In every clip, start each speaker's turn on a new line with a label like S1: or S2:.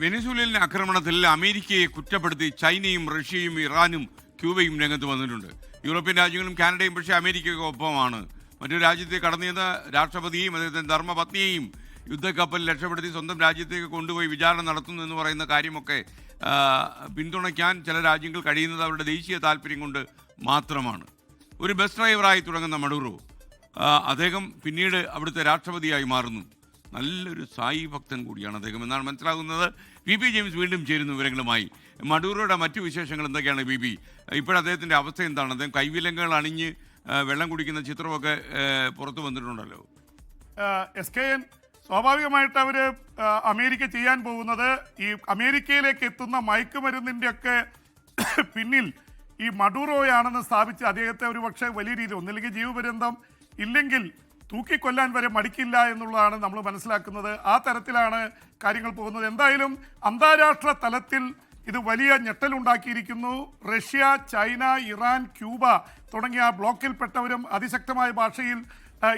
S1: വെനസ്വേലയിലെ ആക്രമണത്തിൽ അമേരിക്കയെ കുറ്റപ്പെടുത്തി ചൈനയും റഷ്യയും ഇറാനും ക്യൂബയും രംഗത്ത് വന്നിട്ടുണ്ട്. യൂറോപ്യൻ രാജ്യങ്ങളും കാനഡയും പക്ഷേ അമേരിക്കയ്ക്ക് ഒപ്പമാണ്. മറ്റൊരു രാജ്യത്തെ കടന്നുചെന്ന രാഷ്ട്രപതിയെയും അദ്ദേഹത്തിൻ്റെ ധർമ്മപത്നിയെയും യുദ്ധക്കപ്പലിൽ രക്ഷപ്പെടുത്തി സ്വന്തം രാജ്യത്തേക്ക് കൊണ്ടുപോയി വിചാരണ നടത്തുന്നു എന്ന് പറയുന്ന കാര്യമൊക്കെ പിന്തുണയ്ക്കാൻ ചില രാജ്യങ്ങൾ കഴിയുന്നത് അവരുടെ ദേശീയ താല്പര്യം കൊണ്ട് മാത്രമാണ്. ഒരു ബസ് ഡ്രൈവറായി തുടങ്ങുന്ന മഡൂറോ അദ്ദേഹം പിന്നീട് അവിടുത്തെ രാഷ്ട്രപതിയായി മാറുന്നു. നല്ലൊരു സായി ഭക്തൻ കൂടിയാണ് അദ്ദേഹം എന്നാണ് മനസ്സിലാകുന്നത്. പി പി ജെയിംസ് വീണ്ടും ചേരുന്നു വിവരങ്ങളുമായി. മഡൂറോയുടെ മറ്റു വിശേഷങ്ങൾ എന്തൊക്കെയാണ് പി പി? ഇപ്പോഴദ്ദേഹത്തിൻ്റെ അവസ്ഥ എന്താണ്? അദ്ദേഹം കൈവിലങ്ങുകൾ അണിഞ്ഞ് വെള്ളം കുടിക്കുന്ന ചിത്രമൊക്കെ പുറത്തു വന്നിട്ടുണ്ടല്ലോ.
S2: SKN സ്വാഭാവികമായിട്ട് അവർ അമേരിക്ക ചെയ്യാൻ പോകുന്നത് ഈ അമേരിക്കയിലേക്ക് എത്തുന്ന മയക്കുമരുന്നിൻ്റെ ഒക്കെ പിന്നിൽ ഈ മഡൂറോയാണെന്ന് സ്ഥാപിച്ച് അദ്ദേഹത്തെ ഒരു പക്ഷേ വലിയ രീതിയിൽ ഒന്നില്ലെങ്കിൽ ജീവപര്യന്തം ഇല്ലെങ്കിൽ തൂക്കിക്കൊല്ലാൻ വരെ മടിക്കില്ല എന്നുള്ളതാണ് നമ്മൾ മനസ്സിലാക്കുന്നത്. ആ തരത്തിലാണ് കാര്യങ്ങൾ പോകുന്നത്. എന്തായാലും അന്താരാഷ്ട്ര തലത്തിൽ ഇത് വലിയ ഞെട്ടലുണ്ടാക്കിയിരിക്കുന്നു. റഷ്യ, ചൈന, ഇറാൻ, ക്യൂബ തുടങ്ങിയ ബ്ലോക്കിൽപ്പെട്ടവരും അതിശക്തമായ ഭാഷയിൽ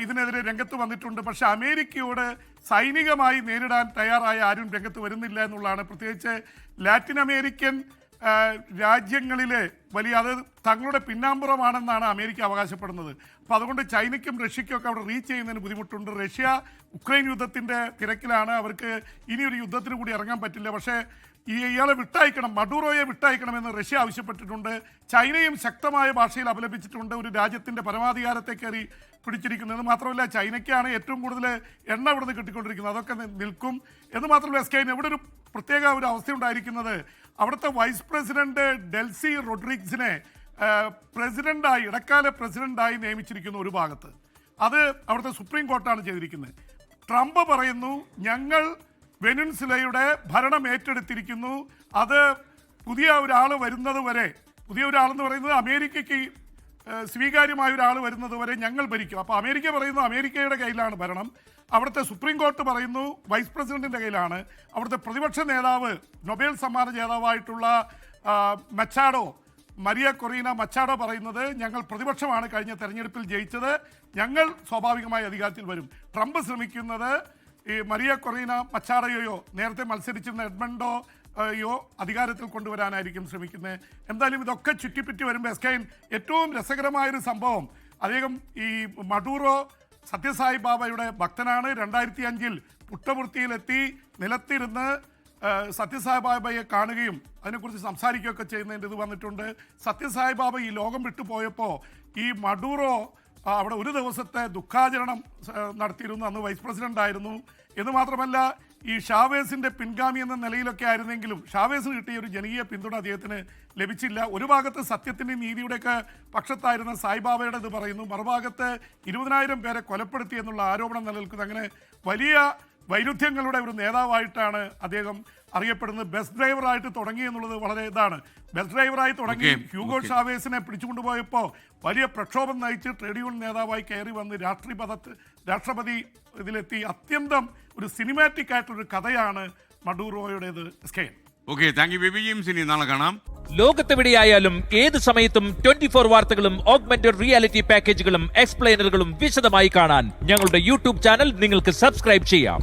S2: ഇതിനെതിരെ രംഗത്ത് വന്നിട്ടുണ്ട്. പക്ഷേ അമേരിക്കയോട് സൈനികമായി നേരിടാൻ തയ്യാറായ ആരും രംഗത്ത് വരുന്നില്ല എന്നുള്ളതാണ്. പ്രത്യേകിച്ച് ലാറ്റിൻ അമേരിക്കൻ രാജ്യങ്ങളിലെ വലിയ അത് തങ്ങളുടെ പിന്നാമ്പുറമാണെന്നാണ് അമേരിക്ക അവകാശപ്പെടുന്നത്. അപ്പോൾ അതുകൊണ്ട് ചൈനയ്ക്കും റഷ്യയ്ക്കും ഒക്കെ അവിടെ റീച്ച് ചെയ്യുന്നതിന് ബുദ്ധിമുട്ടുണ്ട്. റഷ്യ ഉക്രൈൻ യുദ്ധത്തിൻ്റെ തിരക്കിലാണ്. അവർക്ക് ഇനിയൊരു യുദ്ധത്തിന് കൂടി ഇറങ്ങാൻ പറ്റില്ല. പക്ഷേ ഇയാളെ വിട്ടയക്കണം, മഡൂറോയെ വിട്ടയക്കണമെന്ന് റഷ്യ ആവശ്യപ്പെട്ടിട്ടുണ്ട്. ചൈനയും ശക്തമായ ഭാഷയിൽ അപലപിച്ചിട്ടുണ്ട്. ഒരു രാജ്യത്തിൻ്റെ പരമാധികാരത്തെ കയറി പിടിച്ചിരിക്കുന്നത് മാത്രമല്ല ചൈനയ്ക്കാണ് ഏറ്റവും കൂടുതൽ എണ്ണ ഇവിടുന്ന് കിട്ടിക്കൊണ്ടിരിക്കുന്നത്. അതൊക്കെ നിൽക്കും എന്ന് മാത്രമല്ല SKN ഇവിടെ ഒരു പ്രത്യേക ഒരു അവസ്ഥയുണ്ടായിരിക്കുന്നത്. അവിടുത്തെ വൈസ് പ്രസിഡന്റ് ഡെൽസി റോഡ്രിഗ്സിനെ പ്രസിഡന്റായി ഇടക്കാല പ്രസിഡന്റായി നിയമിച്ചിരിക്കുന്നു ഒരു ഭാഗത്ത്. അത് അവിടുത്തെ സുപ്രീം കോർട്ടാണ് ചെയ്തിരിക്കുന്നത്. ട്രംപ് പറയുന്നു ഞങ്ങൾ വെനിൻസുലയുടെ ഭരണം ഏറ്റെടുത്തിരിക്കുന്നു. അത് പുതിയ ഒരാൾ വരുന്നത് വരെ, പുതിയ ഒരാളെന്ന് പറയുന്നത് അമേരിക്കയ്ക്ക് സ്വീകാര്യമായ ഒരാൾ വരുന്നത് വരെ ഞങ്ങൾ ഭരിക്കും. അപ്പോൾ അമേരിക്ക പറയുന്നു അമേരിക്കയുടെ കയ്യിലാണ് ഭരണം. അവിടുത്തെ സുപ്രീം കോർട്ട് പറയുന്നു വൈസ് പ്രസിഡന്റിൻ്റെ കയ്യിലാണ്. അവിടുത്തെ പ്രതിപക്ഷ നേതാവ് നൊബേൽ സമ്മാന ജേതാവായിട്ടുള്ള മരിയ കൊറീന മച്ചാഡോ പറയുന്നത് ഞങ്ങൾ പ്രതിപക്ഷമാണ് കഴിഞ്ഞ തെരഞ്ഞെടുപ്പിൽ ജയിച്ചത്, ഞങ്ങൾ സ്വാഭാവികമായി അധികാരത്തിൽ വരും. ട്രംപ് ശ്രമിക്കുന്നത് ഈ മരിയ കൊറീന മച്ചാഡോയോ നേരത്തെ മത്സരിച്ചിരുന്ന എഡ്മണ്ടോയോ അധികാരത്തിൽ കൊണ്ടുവരാനായിരിക്കും ശ്രമിക്കുന്നത്. എന്തായാലും ഇതൊക്കെ ചുറ്റിപ്പറ്റി വരുമ്പോൾ SKN ഏറ്റവും രസകരമായൊരു സംഭവം, അദ്ദേഹം ഈ മഡൂറോ സത്യസായി ബാബയുടെ ഭക്തനാണ്. 2005 പുട്ടപുർത്തിയിലെത്തി നിലത്തിരുന്ന് സത്യസായി ബാബയെ കാണുകയും അതിനെക്കുറിച്ച് സംസാരിക്കുകയൊക്കെ ചെയ്യുന്നതിൻ്റെ ഇത് വന്നിട്ടുണ്ട്. സത്യസായി ബാബ ഈ ലോകം വിട്ടുപോയപ്പോൾ ഈ മഡൂറോ അവിടെ ഒരു ദിവസത്തെ ദുഃഖാചരണം നടത്തിയിരുന്നു. അന്ന് വൈസ് പ്രസിഡന്റ് ആയിരുന്നു. എന്ന് മാത്രമല്ല ഈ ഷാവേസിൻ്റെ പിൻഗാമി എന്ന നിലയിലൊക്കെ ആയിരുന്നെങ്കിലും ഷാവേസിന് കിട്ടിയ ഒരു ജനകീയ പിന്തുണ അദ്ദേഹത്തിന് ലഭിച്ചില്ല. ഒരു ഭാഗത്ത് സത്യത്തിൻ്റെ നീതിയുടെയൊക്കെ പക്ഷത്തായിരുന്ന സായിബാബയുടെ ഇത് പറയുന്നു, മറുഭാഗത്ത് 20,000 പേരെ കൊലപ്പെടുത്തി എന്നുള്ള ആരോപണം നിലനിൽക്കുന്നു. അങ്ങനെ വലിയ വൈരുദ്ധ്യങ്ങളുടെ ഒരു നേതാവായിട്ടാണ് അദ്ദേഹം അറിയപ്പെടുന്നത്. ബസ് ഡ്രൈവറായിട്ട് തുടങ്ങി എന്നുള്ളത് വളരെ ഇതാണ്. ബസ് ഡ്രൈവറായി തുടങ്ങി ഹ്യൂഗോ ഷാവേസിനെ പിടിച്ചുകൊണ്ടുപോയപ്പോൾ വലിയ പ്രക്ഷോഭം നയിച്ച് ട്രേഡ് യൂണിയൻ നേതാവായി കയറി വന്ന് രാഷ്ട്രപതി ഇതിലെത്തി. അത്യന്തം ഒരു സിനിമാറ്റിക് ആയിട്ടൊരു കഥയാണ് മഡൂറോയുടേത്. SKN.
S1: Okay, thank you. Baby James, ഇനി നാളെ കാണാം.
S3: ലോകത്തെവിടെയായാലും ഏത് സമയത്തും 24 വാർത്തകളും ഓഗ്മെന്റഡ് റിയാലിറ്റി പാക്കേജുകളും എക്സ്പ്ലെയിനറുകളും വിശദമായി കാണാൻ ഞങ്ങളുടെ യൂട്യൂബ് ചാനൽ നിങ്ങൾക്ക് സബ്സ്ക്രൈബ് ചെയ്യാം.